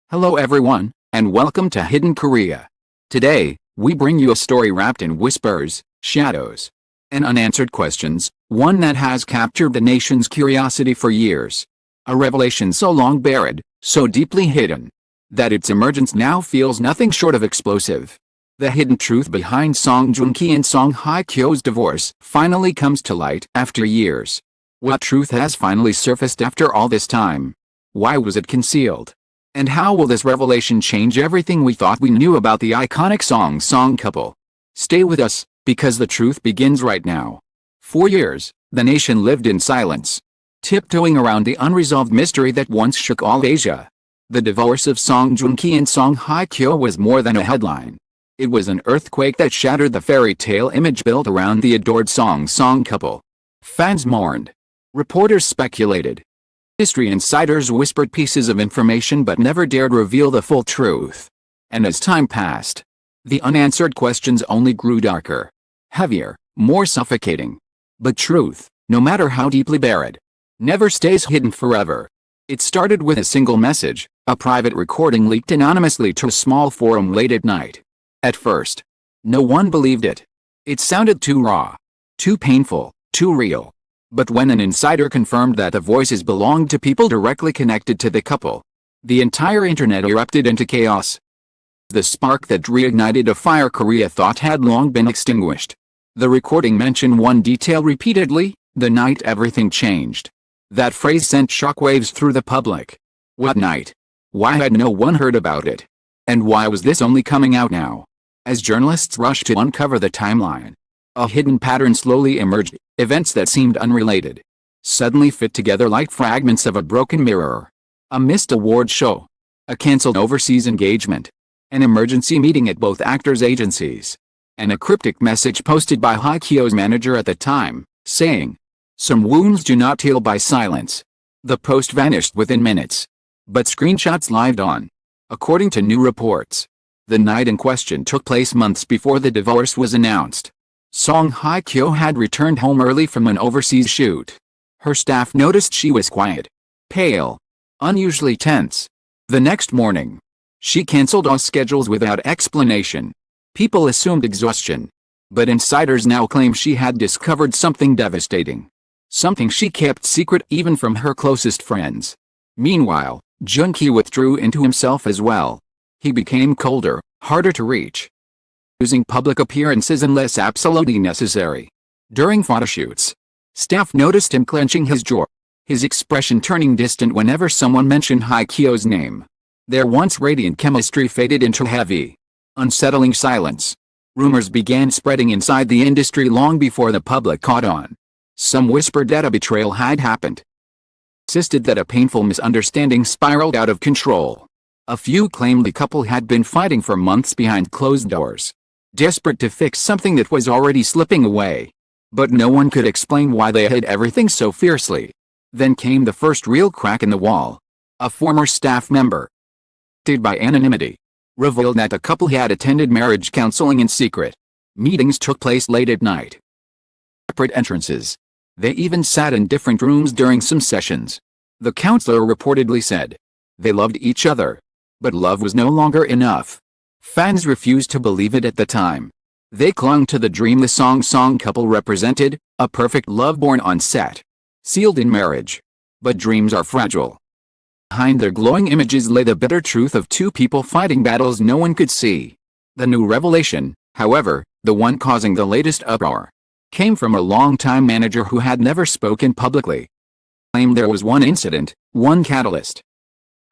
Hello everyone, and welcome to Hidden Korea. Today, we bring you a story wrapped in whispers, shadows, and unanswered questions, one that has captured the nation's curiosity for years. A revelation so long buried, so deeply hidden, that its emergence now feels nothing short of explosive. The hidden truth behind Song Joong-ki and Song Hye-kyo's divorce finally comes to light after years. What truth has finally surfaced after all this time? Why was it concealed? And how will this revelation change everything we thought we knew about the iconic Song couple? Stay with us, because the truth begins right now. For years, the nation lived in silence, tiptoeing around the unresolved mystery that once shook all Asia. The divorce of Song Joong-ki and Song Hye-kyo was more than a headline. It was an earthquake that shattered the fairy tale image built around the adored Song couple. Fans mourned. Reporters speculated. History insiders whispered pieces of information but never dared reveal the full truth. And as time passed, the unanswered questions only grew darker, heavier, more suffocating. But truth, no matter how deeply buried, never stays hidden forever. It started with a single message, a private recording leaked anonymously to a small forum late at night. At first, no one believed it. It sounded too raw, too painful, too real. But when an insider confirmed that the voices belonged to people directly connected to the couple, the entire internet erupted into chaos. The spark that reignited a fire Korea thought had long been extinguished. The recording mentioned one detail repeatedly: the night everything changed. That phrase sent shockwaves through the public. What night? Why had no one heard about it? And why was this only coming out now? As journalists rushed to uncover the timeline, a hidden pattern slowly emerged. Events that seemed unrelated suddenly fit together like fragments of a broken mirror. A missed award show, a cancelled overseas engagement, an emergency meeting at both actors' agencies, and a cryptic message posted by Hye-kyo's manager at the time, saying, "Some wounds do not heal by silence." The post vanished within minutes, but screenshots lived on. According to new reports, the night in question took place months before the divorce was announced. Song Hye-kyo had returned home early from an overseas shoot. Her staff noticed she was quiet, pale, unusually tense. The next morning, she canceled all schedules without explanation. People assumed exhaustion, but insiders now claim she had discovered something devastating. Something she kept secret even from her closest friends. Meanwhile, Joong-ki withdrew into himself as well. He became colder, harder to reach, using public appearances unless absolutely necessary. During photoshoots, staff noticed him clenching his jaw, his expression turning distant whenever someone mentioned Hye-kyo's name. Their once radiant chemistry faded into heavy, unsettling silence. Rumors began spreading inside the industry long before the public caught on. Some whispered that a betrayal had happened, insisted that a painful misunderstanding spiraled out of control. A few claimed the couple had been fighting for months behind closed doors, desperate to fix something that was already slipping away. But no one could explain why they hid everything so fiercely. Then came the first real crack in the wall. A former staff member, affected by anonymity, revealed that the couple had attended marriage counseling in secret. Meetings took place late at night, separate entrances. They even sat in different rooms during some sessions. The counselor reportedly said they loved each other, but love was no longer enough. Fans refused to believe it at the time. They clung to the dream the Song couple represented, a perfect love born on set, sealed in marriage. But dreams are fragile. Behind their glowing images lay the bitter truth of two people fighting battles no one could see. The new revelation, however, the one causing the latest uproar, came from a longtime manager who had never spoken publicly. Claimed there was one incident, one catalyst,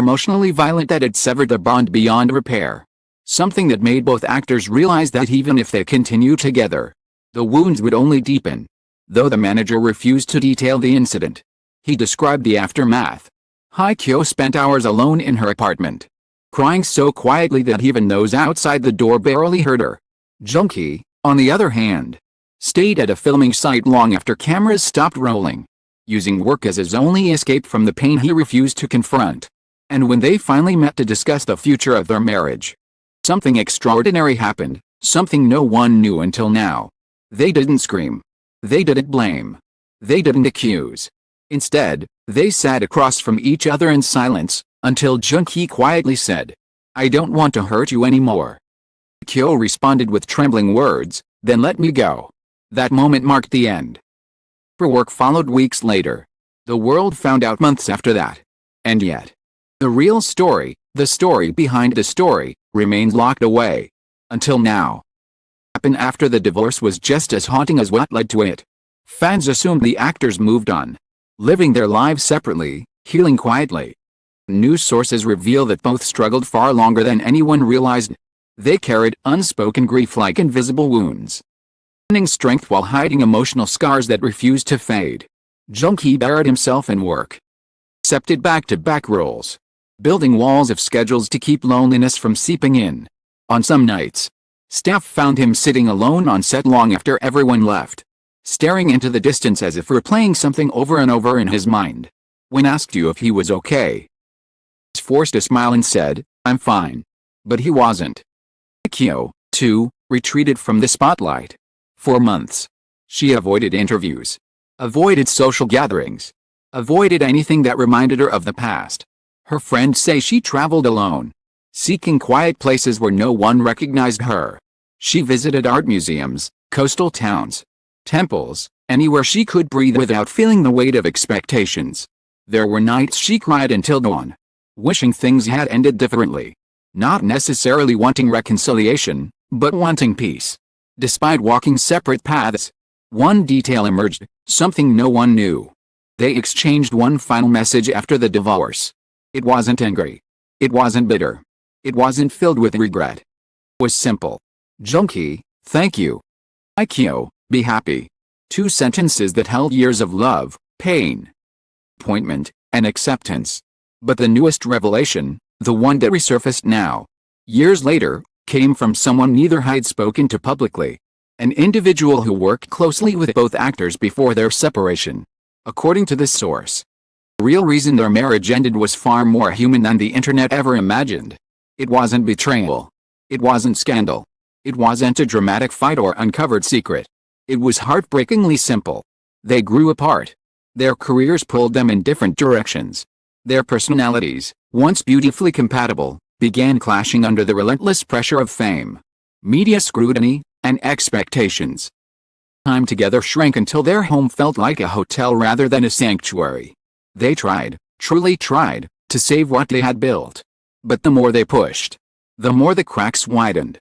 emotionally violent, that had severed the bond beyond repair. Something that made both actors realize that even if they continued together, the wounds would only deepen. Though the manager refused to detail the incident, he described the aftermath. Hye-kyo spent hours alone in her apartment, crying so quietly that even those outside the door barely heard her. Joong-ki, on the other hand, stayed at a filming site long after cameras stopped rolling, using work as his only escape from the pain he refused to confront. And when they finally met to discuss the future of their marriage, something extraordinary happened, something no one knew until now. They didn't scream. They didn't blame. They didn't accuse. Instead, they sat across from each other in silence, until Joong-ki quietly said, "I don't want to hurt you anymore." Hye-kyo responded with trembling words, "Then let me go." That moment marked the end. Paperwork followed weeks later. The world found out months after that. And yet, the real story, the story behind the story, remains locked away. Until now. What happened after the divorce was just as haunting as what led to it. Fans assumed the actors moved on, living their lives separately, healing quietly. News sources reveal that both struggled far longer than anyone realized. They carried unspoken grief like invisible wounds, finding strength while hiding emotional scars that refused to fade. Joong-ki buried himself in work, accepted back-to-back roles, building walls of schedules to keep loneliness from seeping in. On some nights, staff found him sitting alone on set long after everyone left, staring into the distance as if replaying something over and over in his mind. When asked if he was okay, he forced a smile and said, "I'm fine." But he wasn't. Hye-kyo, too, retreated from the spotlight. For months, she avoided interviews, avoided social gatherings, avoided anything that reminded her of the past. Her friends say she traveled alone, seeking quiet places where no one recognized her. She visited art museums, coastal towns, temples, anywhere she could breathe without feeling the weight of expectations. There were nights she cried until dawn, wishing things had ended differently. Not necessarily wanting reconciliation, but wanting peace. Despite walking separate paths, one detail emerged, something no one knew. They exchanged one final message after the divorce. It wasn't angry. It wasn't bitter. It wasn't filled with regret. It was simple. "Joong-ki, thank you. Hye-kyo, be happy." Two sentences that held years of love, pain, disappointment, and acceptance. But the newest revelation, the one that resurfaced now, years later, came from someone neither had spoken to publicly. An individual who worked closely with both actors before their separation. According to this source, the real reason their marriage ended was far more human than the internet ever imagined. It wasn't betrayal. It wasn't scandal. It wasn't a dramatic fight or uncovered secret. It was heartbreakingly simple. They grew apart. Their careers pulled them in different directions. Their personalities, once beautifully compatible, began clashing under the relentless pressure of fame, media scrutiny, and expectations. Time together shrank until their home felt like a hotel rather than a sanctuary. They tried, truly tried, to save what they had built. But the more they pushed, the more the cracks widened.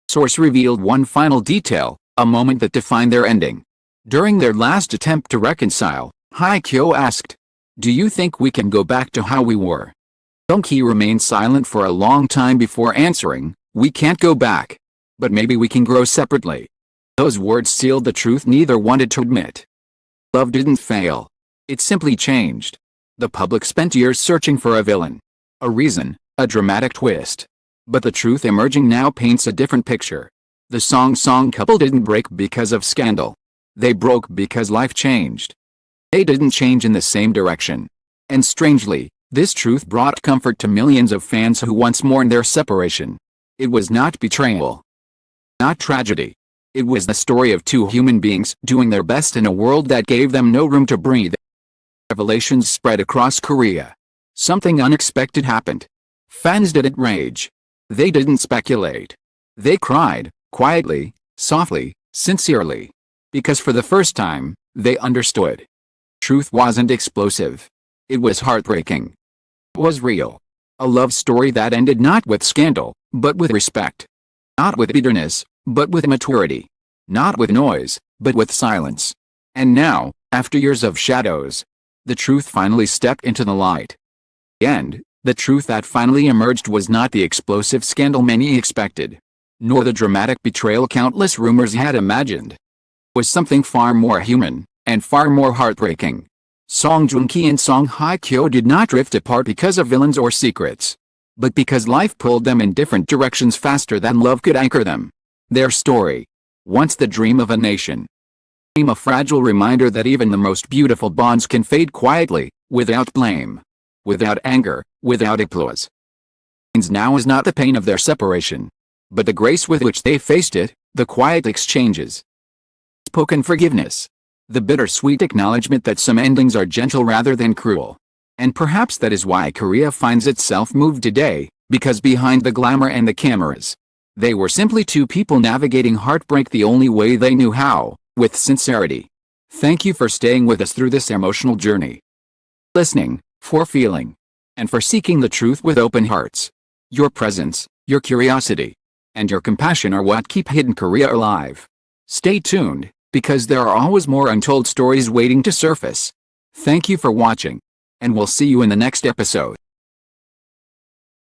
Source revealed one final detail, a moment that defined their ending. During their last attempt to reconcile, Hye-kyo asked, "Do you think we can go back to how we were?" Joong-ki remained silent for a long time before answering, "We can't go back. But maybe we can grow separately." Those words sealed the truth neither wanted to admit. Love didn't fail. It simply changed. The public spent years searching for a villain, a reason, a dramatic twist. But the truth emerging now paints a different picture. The song couple didn't break because of scandal. They broke because life changed. They didn't change in the same direction. And strangely, this truth brought comfort to millions of fans who once mourned their separation. It was not betrayal, not tragedy. It was the story of two human beings doing their best in a world that gave them no room to breathe. Revelations spread across Korea. Something unexpected happened. Fans didn't rage. They didn't speculate. They cried, quietly, softly, sincerely. Because for the first time, they understood. Truth wasn't explosive. It was heartbreaking. It was real. A love story that ended not with scandal, but with respect. Not with bitterness, but with maturity. Not with noise, but with silence. And now, after years of shadows, the truth finally stepped into the light. And the truth that finally emerged was not the explosive scandal many expected, nor the dramatic betrayal countless rumors had imagined. It was something far more human, and far more heartbreaking. Song Joong-ki and Song Hye-kyo did not drift apart because of villains or secrets, but because life pulled them in different directions faster than love could anchor them. Their story, once the dream of a nation, became a fragile reminder that even the most beautiful bonds can fade quietly, without blame, without anger, without applause. Now is not the pain of their separation, but the grace with which they faced it, the quiet exchanges, spoken forgiveness, the bittersweet acknowledgement that some endings are gentle rather than cruel. And perhaps that is why Korea finds itself moved today, because behind the glamour and the cameras, they were simply two people navigating heartbreak the only way they knew how, with sincerity. Thank you for staying with us through this emotional journey. Listening, for feeling, and for seeking the truth with open hearts. Your presence, your curiosity, and your compassion are what keep Hidden Korea alive. Stay tuned, because there are always more untold stories waiting to surface. Thank you for watching, and we'll see you in the next episode.